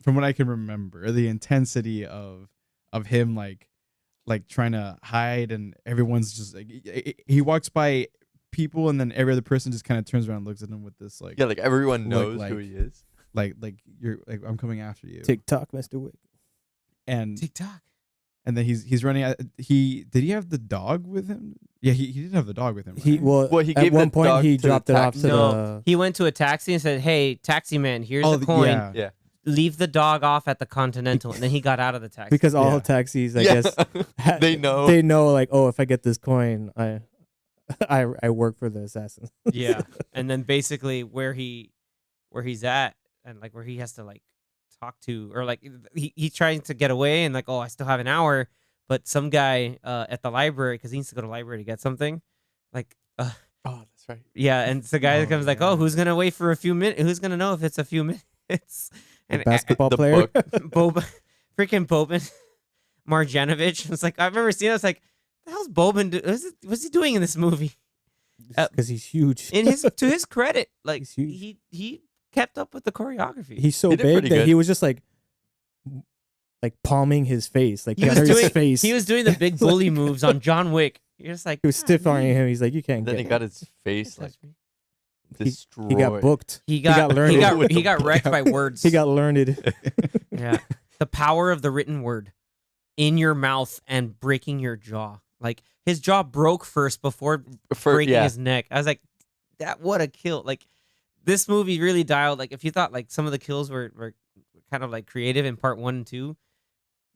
from what I can remember, the intensity of him like trying to hide, and everyone's just like he walks by people, and then every other person just kind of turns around and looks at him with this like Yeah, like everyone Look knows like- who he is. like you're like, I'm coming after you. TikTok, Mr. Wick. and TikTok. and then he's running at, he have the dog with him? Yeah, he did have the dog with him. He right? well, Well, he at gave one the point dog he to the dropped it off taxi. to No, the. he went to a taxi and said, "Hey, taxi man, here's Oh, the coin. yeah. Yeah. Leave the dog off at the Continental." And then he got out of the taxi. Because all Yeah. taxis, I Yeah. guess, They know. They know, like, oh, if I get this coin, I work for the assassin. Yeah, and then basically where he's at, and like where he has to like talk to, or like he's trying to get away, and like, oh, I still have an hour, but some guy at the library, because he needs to go to the library to get something, like Oh, that's right. yeah, and it's the guy that Oh, comes like, yeah. oh, who's gonna wait for a few minutes? Who's gonna know if it's a few minutes? The And basketball The player. book. freaking Boban Marjanovic. It's like, I've never seen it. It's like, the hell's Boban what's he doing in this movie? Because he's huge. To his credit, like He's huge. he kept up with the choreography. He's so He did big pretty that good. he was just like palming his face, like He was under his doing- face. He was doing the big bully moves on John Wick. You're just like, He was stiff arming him. He's like, you can't And then get he me. got his face like destroyed. He got booked. He got learned with he the got wrecked by words. He got learned. Yeah. The power of the written word in your mouth and breaking your jaw. Like his jaw broke first before breaking yeah. his neck. I was like, what a kill. Like this movie really dialed, like if you thought like some of the kills were kind of like creative in part 1 and 2,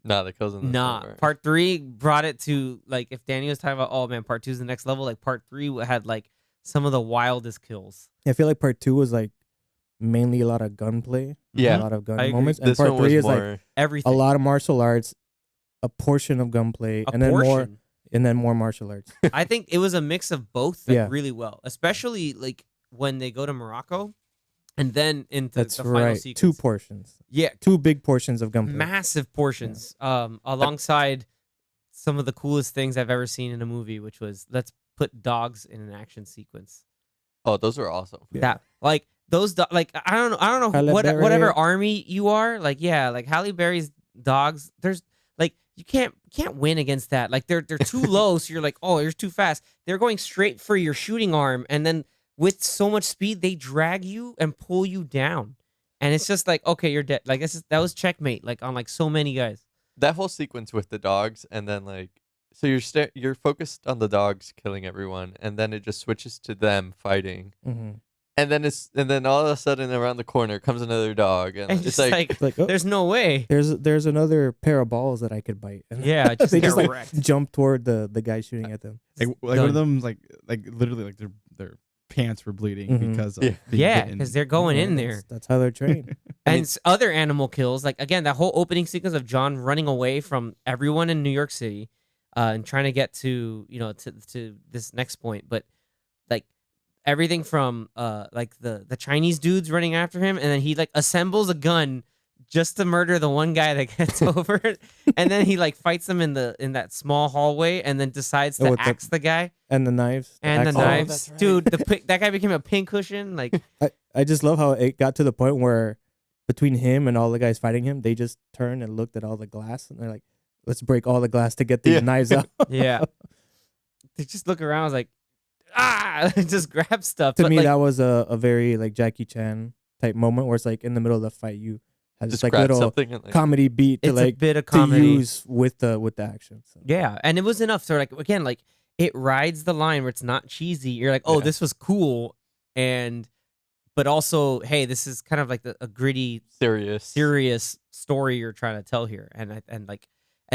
Nah, the kills in this nah. one weren't. Part 3 brought it to, like, if Danny was talking about, oh man, part 2 is the next level, like part 3 had like some of the wildest kills. I feel like part 2 was like mainly a lot of gunplay. Yeah. A lot of gun I agree. moments. And This part one was 3 is more. like Everything. a lot of martial arts, a portion of gunplay, A and then more portion. and then more martial arts. I think it was a mix of both, like, Yeah. really well, especially like when they go to Morocco and then into That's the final right. sequence. 2 portions. Yeah, 2 big portions of gunplay. massive portions. Alongside some of the coolest things I've ever seen in a movie, which was, let's put dogs in an action sequence. Oh, those are awesome. Yeah. That, like, those like I don't know Halle Berry. whatever army you are, like, yeah, like Halle Berry's dogs, there's like you can't win against that. Like they're too low, so you're like, oh, you're too fast. They're going straight for your shooting arm, and then with so much speed they drag you and pull you down. And it's just like, okay, you're dead. Like that was checkmate, like on like so many guys. That whole sequence with the dogs, and then like, so you're focused on the dogs killing everyone, and then it just switches to them fighting, Mm-hmm. and then all of a sudden around the corner comes another dog, and And it's just like, like, Like, oh, there's no way. there's another pair of balls that I could bite. And Yeah, it just they get just like wrecked. jump toward the guy shooting at them. Like one Done. of them like literally like their pants were bleeding Mhm. because of Yeah. being Yeah, bitten. because they're going in there. That's how they're trained. And other animal kills, like again, that whole opening sequence of John running away from everyone in New York City, and trying to get to to this next point, but like everything from like the Chinese dudes running after him, and then he like assembles a gun just to murder the one guy that gets over it, and then he like fights them in that small hallway, and then decides to with the- axe the guy And the knives. and the axes. knives, that's right. dude. That guy became a pincushion, like. I just love how it got to the point where between him and all the guys fighting him, they just turned and looked at all the glass and they're like, let's break all the glass to get these Yeah. knives out. Yeah. They just look around, I was like, just grab stuff. To But, me, like, that was a very like Jackie Chan type moment where it's like in the middle of the fight, you have just this like grab little something and like, comedy beat to it's like a bit of to comedy. use with the action. So. Yeah. And it was enough. So, like, again, like, it rides the line where it's not cheesy. You're like, oh, Yeah. this was cool. And but also, hey, this is kind of like a gritty, serious story you're trying to tell here, and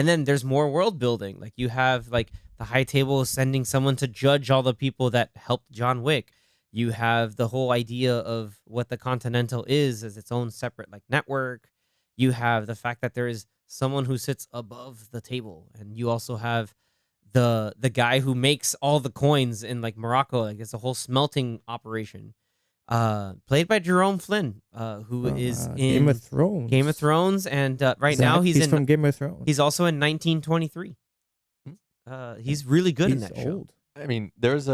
then there's more world building. Like you have like the High Table sending someone to judge all the people that helped John Wick. You have the whole idea of what the Continental is as its own separate like network. You have the fact that there is someone who sits above the table, and you also have the guy who makes all the coins in like Morocco. Like it's a whole smelting operation. Played by Jerome Flynn, who is in Game of Thrones. Game of Thrones, and right now he's from Game of Thrones. He's also in 1923. He's really good in that show. Old. I mean, there's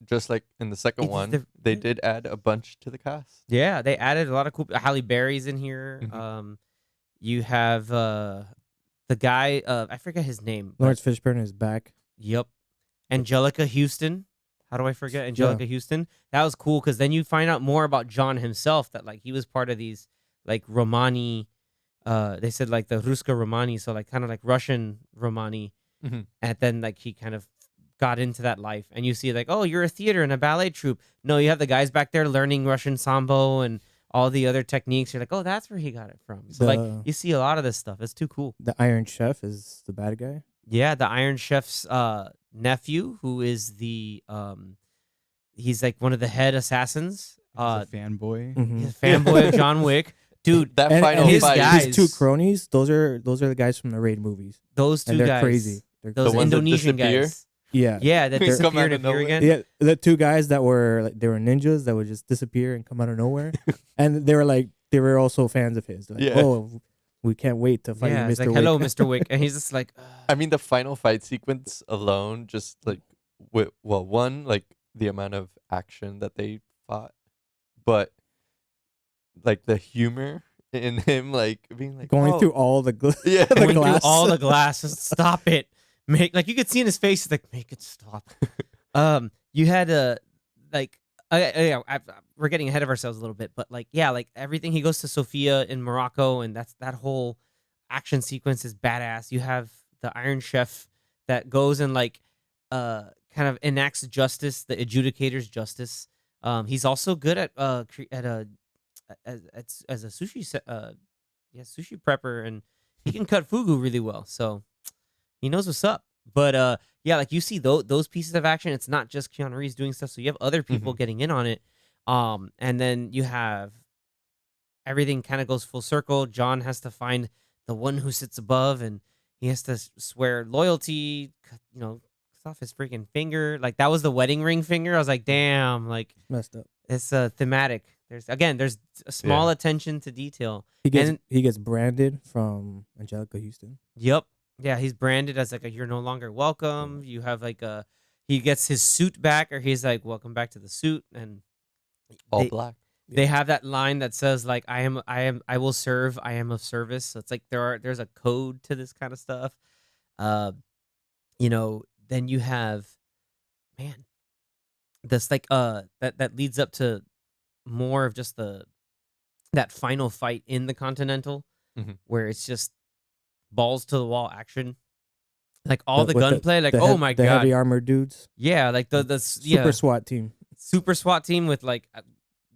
just like in the second one, they did add a bunch to the cast. Yeah, they added a lot of cool. Halle Berry's in here. Mhm. You have the guy. I forget his name. but- Lawrence Fishburne is back. Yep. Angelica Houston. How do I forget Angelica Houston? That was cool because then you find out more about John himself. That like he was part of these like Romani. They said like the Ruska Romani, so like kind of like Russian Romani, Mhm. and then like he kind of got into that life. And you see like, oh, you're a theater and a ballet troupe. No, you have the guys back there learning Russian sambo and all the other techniques. You're like, oh, that's where he got it from. So like you see a lot of this stuff. It's too cool. The Iron Chef is the bad guy. Yeah, the Iron Chef's nephew, who is the he's like one of the head assassins. He's a fanboy. Mhm. He's a fanboy of John Wick. Dude, That And, final and his, fight. guys- his two cronies, those are the guys from the Raid movies. those two And they're guys. crazy. They're Those The ones that Indonesian disappear? guys. Yeah. Yeah, that They come disappear out and of appear nowhere. again. Yeah, the two guys that were like they were ninjas that would just disappear and come out of nowhere, and they were also fans of his. Like, Yeah. oh, we can't wait to fight Yeah, you, it's Mr. like, Wick. hello, Mr. Wick. And he's just like, I mean, the final fight sequence alone, just like, one, like the amount of action that they fought, but like the humor in him, like being like Going "Oh." through all the Yeah. the going through glass. all the glass. Just stop it. Like you could see in his face, he's like, make it stop. You had a like, we're getting ahead of ourselves a little bit, but like, yeah, like everything. He goes to Sofia in Morocco, and that whole action sequence is badass. You have the Iron Chef that goes and like, kind of enacts justice, the adjudicator's justice. He's also good at as a sushi sushi prepper, and he can cut fugu really well. So he knows what's up. But yeah, like you see those pieces of action, it's not just Keanu Reeves doing stuff. So you have other people getting in on it. And then you have everything kind of goes full circle. John has to find the one who sits above, and he has to swear loyalty. Cuts off his freaking finger. Like that was the wedding ring finger. I was like, damn, like messed up. it's thematic. There's a small attention to detail. He gets branded from Angelica Houston. Yep. Yeah, he's branded as like you're no longer welcome. You have like he gets his suit back, or he's like, welcome back to the suit, and all they, black. They have that line that says like I will serve, I am of service. So it's like there's a code to this kind of stuff. Then you have, man, this like that leads up to more of just that final fight in the Continental, Mhm. where it's just balls to the wall action, like all the With gunplay, like the oh my the god, heavy armored dudes. yeah, like the Super SWAT team. super SWAT team with like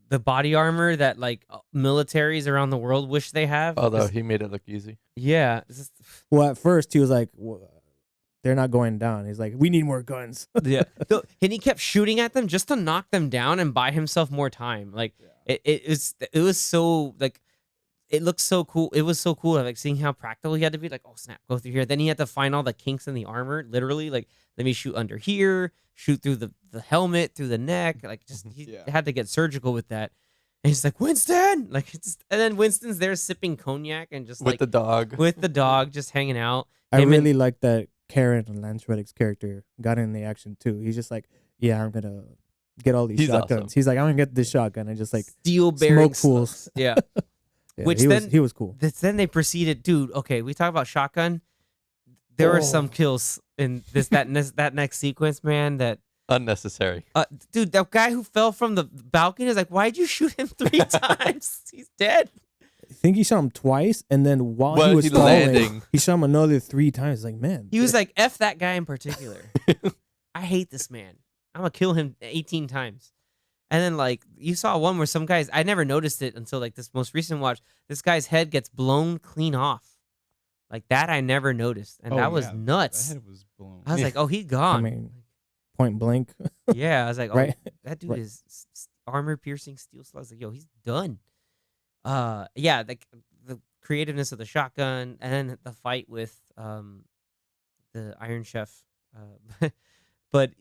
the body armor that like militaries around the world wish they have. Although he made it look easy. Yeah, it's just- Well, at first he was like, they're not going down. He's like, we need more guns. yeah. And he kept shooting at them just to knock them down and buy himself more time. Like it was so like it looked so cool. It was so cool, like seeing how practical he had to be. Like, oh snap, go through here. Then he had to find all the kinks in the armor. Literally, like let me shoot under here, shoot through the helmet, through the neck. Like just he had to get surgical with that. And he's like, Winston, like and then Winston's there sipping cognac and just With the dog. with the dog, just hanging out. I Him and- really like that Karen and Lance Reddick's character got in the action too. He's just like, yeah, I'm gonna get all these He's shotguns. awesome. He's like, I'm gonna get this shotgun and just like steel bearing smoke fools. slugs. Yeah. yeah, Which he was cool. Then they proceeded, dude. Okay, we talk about shotgun. There were some kills in that next sequence, man. That Unnecessary. dude, that guy who fell from the balcony is like, why'd you shoot him 3 times? He's dead. I think he shot him twice, and then while Well, he was he's falling, landing. he shot him another 3 times. Like, man, He was like, F that guy in particular. I hate this man. I'm gonna kill him 18 times. And then like you saw one where some guys, I never noticed it until like this most recent watch. This guy's head gets blown clean off. Like that I never noticed. And that was The nuts. head was blown. I was like, oh, he's I gone. mean, point blank. Yeah, I was like, oh, Right. that dude Right. is armor piercing steel slugs. Like, yo, he's done. Yeah, like the creativeness of the shotgun, and then the fight with the Iron Chef. But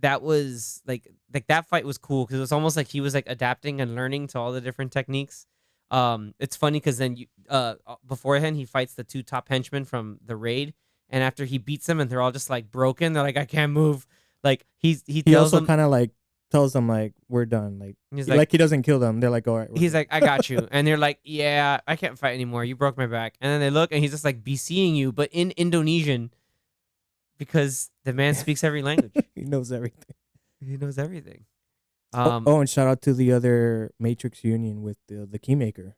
that was like that fight was cool because it was almost like he was like adapting and learning to all the different techniques. It's funny because then beforehand he fights the two top henchmen from the raid, and after he beats them and they're all just like broken, they're like, I can't move. Like he He tells also them, kind of like tells them like we're done. Like he's like, he doesn't kill them. They're like, all right. we're he's good." like, I got you. And they're like, yeah, I can't fight anymore. You broke my back. And then they look and he's just like BCing you, but in Indonesian because the man speaks every language. he knows everything. He knows everything. And shout out to the other Matrix Union with the Keymaker.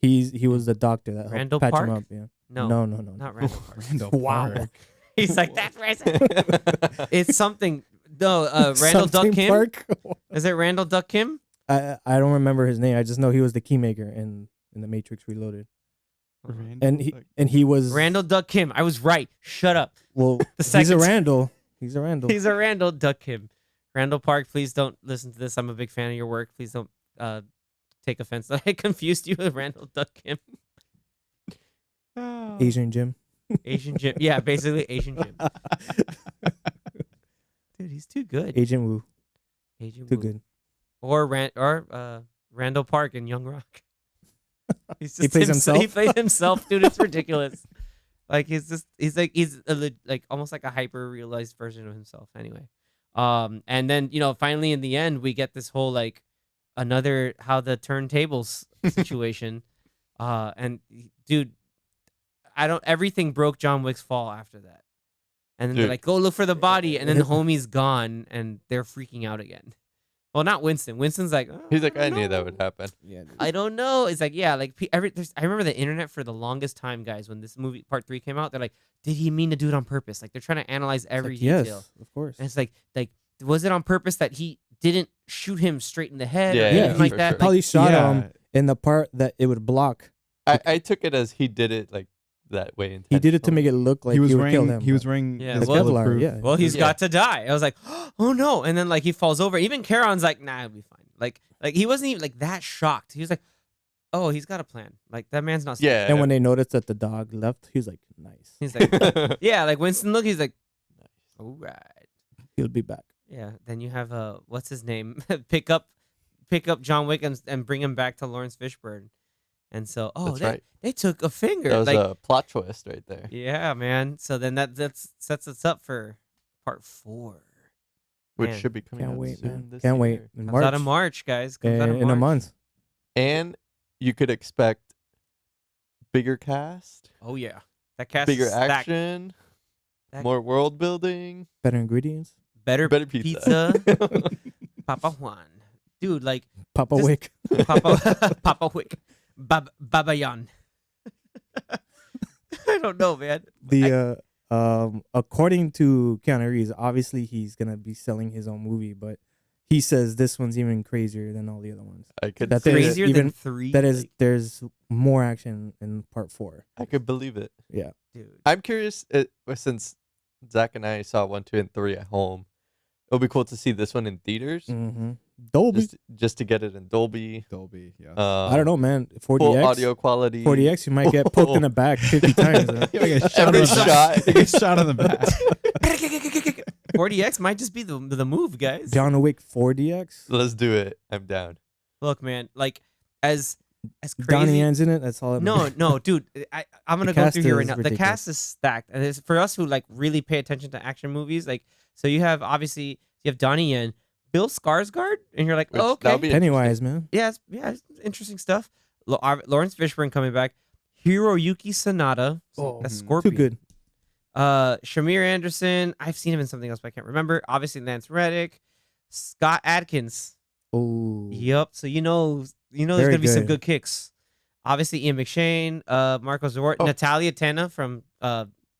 He was the doctor that helped Randall patch Park? him up. Yeah. No, No. not Randall Park. Randall Wow. Park. He's like, that's racist. It's something. No, Randall Duck Something Kim. Park? Is it Randall Duck Kim? I don't remember his name. I just know he was the Keymaker in the Matrix Reloaded. Randall, And he was Randall Duck Kim. I was right. Shut up. well. The He's a second- Randall. He's a Randall. He's a Randall Duck Kim. Randall Park, please don't listen to this. I'm a big fan of your work. Please don't take offense that I confused you with Randall Duck Kim. Asian Jim. Asian Jim. Yeah, basically Asian Jim. Dude, he's too good. Agent Wu. Agent Too Wu. good. Or Randall Park in Young Rock. He's just He plays himself? He plays himself, dude. It's ridiculous. Like he's like almost like a hyper realized version of himself. Anyway, and then finally in the end we get this whole like another how the turntables situation, and dude, everything broke John Wick's fall after that, and then they're Dude. like, go look for the body, and then the homie's gone, and they're freaking out again. Well, not Winston. Winston's like, He's like, I don't knew that know." would happen. Yeah. I don't know. It's like, yeah, like I remember the internet for the longest time, guys. When this movie Part 3 came out, they're like, did he mean to do it on purpose? Like they're trying to analyze every detail. Yes, of course. And it's like, was it on purpose that he didn't shoot him straight in the head? Yeah, or yeah, anything like for that. sure. Like, Probably shot Yeah. him in the part that it would block. I took it as he did it like that way. He did it to make it look like he was would kill wearing. him. He was but- wearing. Yeah, his well- bulletproof- Yeah. well, he's Yeah. got to die. I was like, oh no! And then like he falls over. Even Charon's like, nah, it'll be fine. Like he wasn't even like that shocked. He was like, oh, he's got a plan. Like that man's not. stupid. Yeah. And when they noticed that the dog left, he was like, nice. He's like, yeah, like Winston. Look, he's like, all right. He'll be back. Yeah, then you have what's his name? pick up John Wick and bring him back to Lawrence Fishburne. And so, That's they, right. they took a finger. That was like, a plot twist right there. yeah, man. So then that sets us up for Part 4. Which Man, should be coming Can't out wait, soon man. this Can't wait. year. In Comes out in March, guys. Comes out in a March. month. And you could expect bigger cast, Oh yeah, that cast bigger is stacked. action, That- more world building, Better ingredients. better better pizza. Papa Juan, dude, like Papa Just- Wick. Papa Wick, Baba Yan. I don't know, man. According to Keanu Reeves, obviously he's gonna be selling his own movie, but he says this one's even crazier than all the other ones. I could That see there's it. Crazier even- than 3. That is, like, there's more action in part 4. I could believe it. Yeah. dude. I'm curious since Zach and I saw 1, 2, and 3 at home. It'll be cool to see this one in theaters, Mm-hmm. Dolby. just to get it in Dolby. Dolby. Yeah. I don't know, man. Full 40x. audio quality. 40x, you might get poked in the back 50 times. Every shot. He gets shot on the back. 40x might just be the move, guys. John Wick 4DX. Let's do it. I'm down. Look, man, like as Donnie crazy. Yen's in it. That's all. No, dude. I'm gonna The go cast through here right is now. The ridiculous. cast is stacked, and it's for us who like really pay attention to action movies. Like, so you have obviously you have Donnie Yen, Bill Skarsgård, and you're like, Which- oh, that'll okay, be Pennywise, man. yeah, it's interesting stuff. Lawrence Fishburne coming back, Hiroyuki Sanada, Oh, that's too Scorpion. Too good. Shamir Anderson, I've seen him in something else, but I can't remember. Obviously, Lance Reddick, Scott Adkins. Oh. Yep. So you know there's Very gonna be some good. good kicks. Obviously, Ian McShane, Marco Zawart, Oh. Natalia Tena from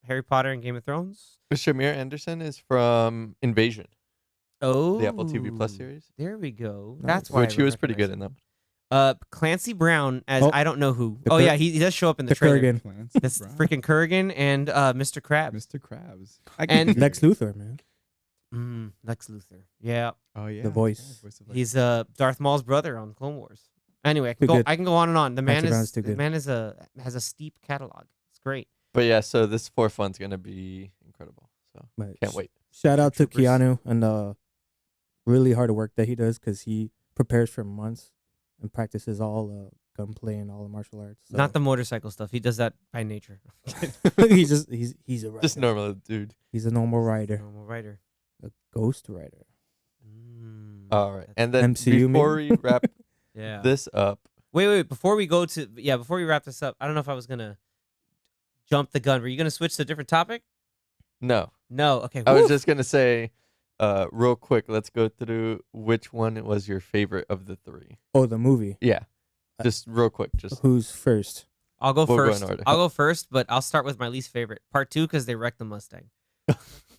Harry Potter and Game of Thrones. Shamir Anderson is from Invasion. Oh, the Apple TV Plus series, There we go. Nice. That's why which he was pretty good recognize in him. that. Clancy Brown as Oh, I don't know who. the Oh Kur- yeah, he does show up in the The trailer. Kurgan. Clancy That's Brown. freaking Kurgan and Mr. Krabs. Mr. Krabs. And- Lex Luthor, man. Lex Luthor. Yeah, Oh yeah, The voice. of Lex he's Luthor. Darth Maul's brother on Clone Wars. Anyway, Too good. I can go on and on. The man Clancy Brown's is too the good. man is has a steep catalog. It's great. But yeah, so this fourth one's gonna be incredible. So But can't wait. Shout out to Troopers. Keanu and the really hard work that he does because he prepares for months and practices all gunplay and all the martial arts. So Not the motorcycle stuff. He does that by nature. he's a rider. Just normal dude. He's a normal rider, Normal writer. a ghost rider. All right, That's- and then MCU before maybe? we wrap yeah. this up, Wait. Before we go to before we wrap this up, I don't know if I was gonna jump the gun. Were you gonna switch to a different topic? no, No. Okay. I was woo. just gonna say, real quick, let's go through which one was your favorite of the three. Oh, the movie. Yeah, just real quick, just Who's first? I'll go We'll go in first. order. I'll go first, but I'll start with my least favorite. Part 2 because they wrecked the Mustang.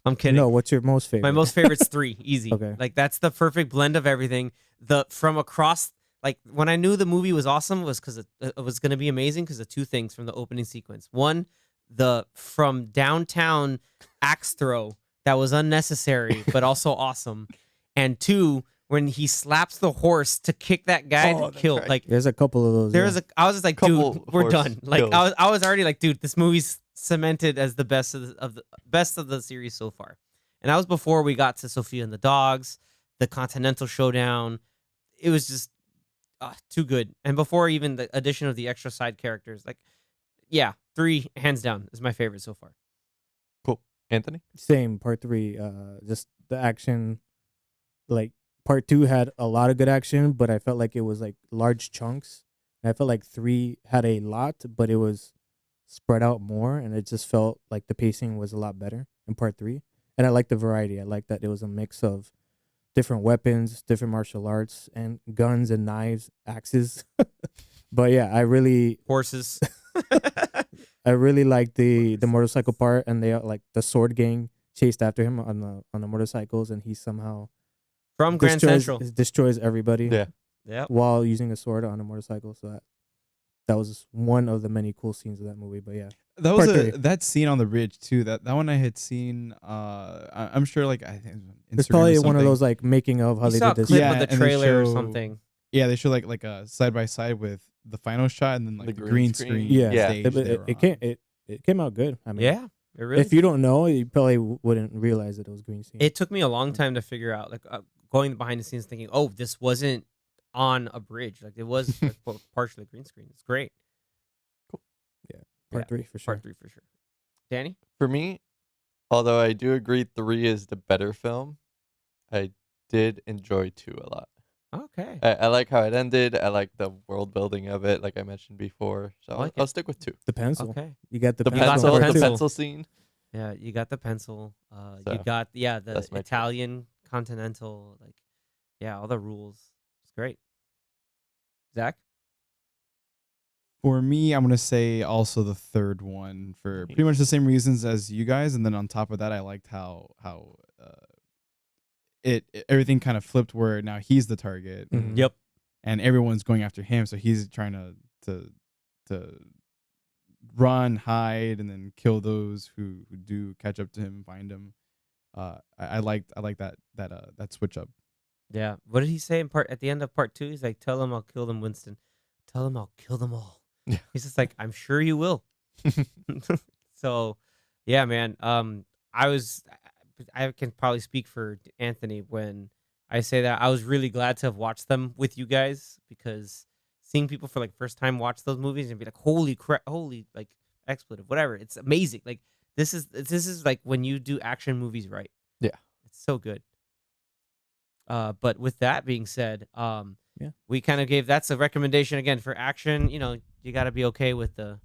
I'm kidding. No, what's your most favorite? My most favorite's 3. Easy. Okay. Like that's the perfect blend of everything. The from across. Like when I knew the movie was awesome was because it was going to be amazing because of two things from the opening sequence. One, the from downtown axe throw that was unnecessary but also awesome, and two, when he slaps the horse to kick that guy Oh, to that's kill. right. Like There's a couple of those. there yeah. was I was just like, Couple dude, we're horse done. Like kills. I was already like, dude, this movie's cemented as the best of the best of the series so far. And that was before we got to Sophia and the Dogs, the Continental Showdown. It was just too good. And before even the addition of the extra side characters, like, yeah, 3 hands down is my favorite so far. cool. Anthony, Same, part 3. Just the action. Like part 2 had a lot of good action, but I felt like it was like large chunks. And I felt like 3 had a lot, but it was spread out more, and it just felt like the pacing was a lot better in part 3. And I like the variety. I like that it was a mix of different weapons, different martial arts, and guns and knives, axes. But yeah, I really Horses. liked the motorcycle part, and they like the sword gang chased after him on the motorcycles, and he somehow From Grand Central. destroys everybody yeah, Yep. while using a sword on a motorcycle. So that was one of the many cool scenes of that movie. But yeah, That was Part 3. that scene on the bridge too. That one I had seen. I'm sure, like I think it was on it's Instagram probably or one of something. those like making of how You they saw a did this. clip Yeah, of the and they trailer or show- something. Yeah, they show like a side by side with the final shot and then like The the green green screen. screen. Yeah, Yeah. stage it, they it, were it on. came it came out good. I mean, Yeah. It really if you don't know, you probably wouldn't realize that it was green screen. It took me a long time to figure out, like going behind the scenes, thinking, "Oh, this wasn't on a bridge. Like it was like, partially green screen." It's great. part yeah, 3 for sure. Part 3 for sure. Danny, for me, although I do agree 3 is the better film, I did enjoy 2 a lot. okay. I like how it ended. I like the world building of it, like I mentioned before. So like I'll it. stick with 2. The pencil. Okay. You got the The You got pencil. the pencil, the pencil. pencil scene. Yeah, you got the pencil. You So, got the that's my choice. Italian Continental. Like, yeah, all the rules. It's great. Zach, For me, I'm gonna say also the third one for pretty much the same reasons as you guys, and then on top of that, I liked how everything kind of flipped where now he's the target. Mhm. Yep. And everyone's going after him, so he's trying to run, hide, and then kill those who do catch up to him and find him. I liked that switch up. Yeah. What did he say at the end of part 2? He's like, "Tell him I'll kill them, Winston. Tell him I'll kill them all." Yeah. He's just like, "I'm sure you will." So, yeah, man. I can probably speak for Anthony when I say that I was really glad to have watched them with you guys, because seeing people for like first time watch those movies and be like, "Holy crap, holy like expletive, whatever." It's amazing. Like this is like when you do action movies right. Yeah. It's so good. But with that being said, Yeah. we kind of gave that's a recommendation again for action. You know, you got to be okay with the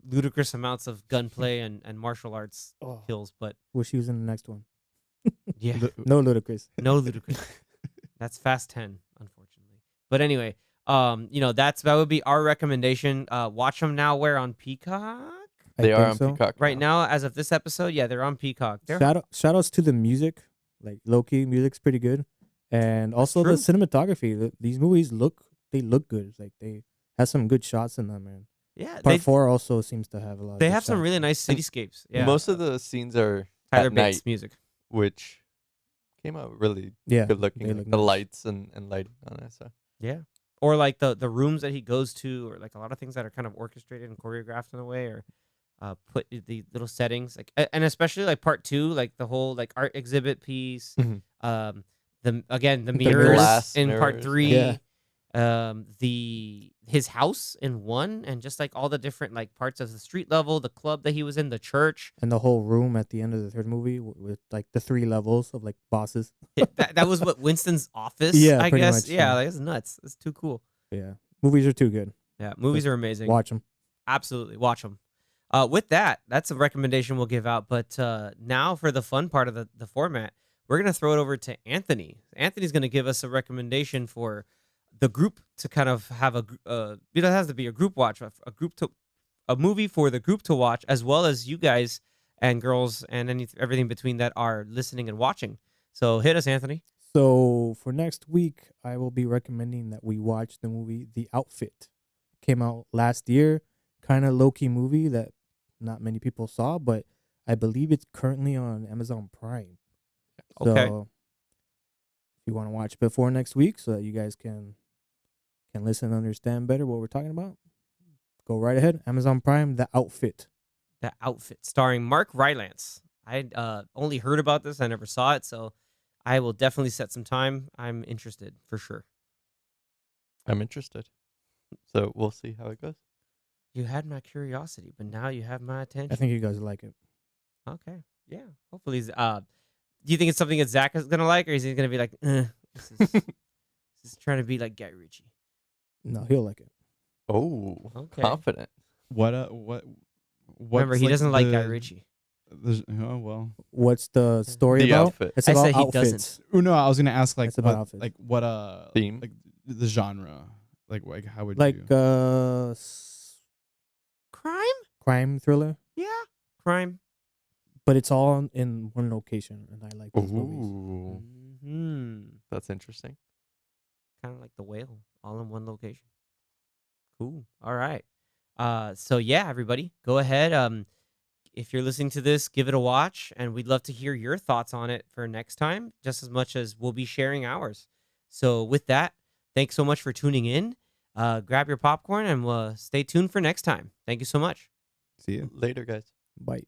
ludicrous amounts of gunplay and martial arts Oh, kills. But wish he was in the next one. yeah, No ludicrous. no ludicrous. That's Fast 10, unfortunately. But anyway, that would be our recommendation. Watch them now. Where on Peacock? I They are think on so. Peacock Right now, as of this episode, yeah, they're on Peacock. They're Shout outs to the music Like low-key music's pretty good, and also the true. cinematography. These movies look good. It's like they have some good shots in them, man. Yeah, Part 4 also seems to have a lot of they good have some shots. really nice And cityscapes. Yeah, Most of the scenes are Tyler at Bates night, music. which came out really Yeah, good looking. they Like look the nice. lights and lighting on it. So Yeah. Or like the rooms that he goes to, or like a lot of things that are kind of orchestrated and choreographed in a way, or put the little settings, like and especially like part 2, like the whole like art exhibit piece, Mhm. the again the The mirrors glass in part mirrors, 3, yeah. his house in 1, and just like all the different like parts of the street level, the club that he was in, the church. And the whole room at the end of the third movie with like the 3 levels of like bosses. That was what Winston's office, Yeah, I pretty guess. much, Yeah, yeah. like it's nuts. It's too cool. Yeah, movies are too good. Yeah, movies are amazing. Watch them. Absolutely, watch them. With that, that's a recommendation we'll give out. But now for the fun part of the format, we're gonna throw it over to Anthony. Anthony's gonna give us a recommendation for the group to kind of have it has to be a group watch, a movie for the group to watch, as well as you guys and girls and everything between that are listening and watching. So hit us, Anthony. So for next week, I will be recommending that we watch the movie The Outfit. Came out last year, kind of low key movie that not many people saw, but I believe it's currently on Amazon Prime. Okay. So if you want to watch before next week, so that you guys can listen and understand better what we're talking about, go right ahead. Amazon Prime, The Outfit. The Outfit, starring Mark Rylance. I only heard about this. I never saw it, so I will definitely set some time. I'm interested for sure. I'm interested. So we'll see how it goes. You had my curiosity, but now you have my attention. I think you guys will like it. Okay. Yeah. Hopefully, do you think it's something that Zach is gonna like, or is he gonna be like, this is trying to be like Guy Ritchie? No, he'll like it. Oh, Okay. confident. What? Remember, he doesn't like Guy Ritchie. Oh well. What's the story The about? outfit. It's I about said he outfits. doesn't. Oh no, I was gonna ask like It's about what, outfits. like what Theme? like the genre, like how would Like you? Crime? crime thriller, Yeah. Crime. but it's all in one location, and I like these movies. Ooh, Hmm. that's interesting. Kind of like The Whale, all in one location. Cool. All right. So yeah, everybody, go ahead. If you're listening to this, give it a watch, and we'd love to hear your thoughts on it for next time, just as much as we'll be sharing ours. So with that, thanks so much for tuning in. Grab your popcorn and stay tuned for next time. Thank you so much. See you. Later, guys. Bye.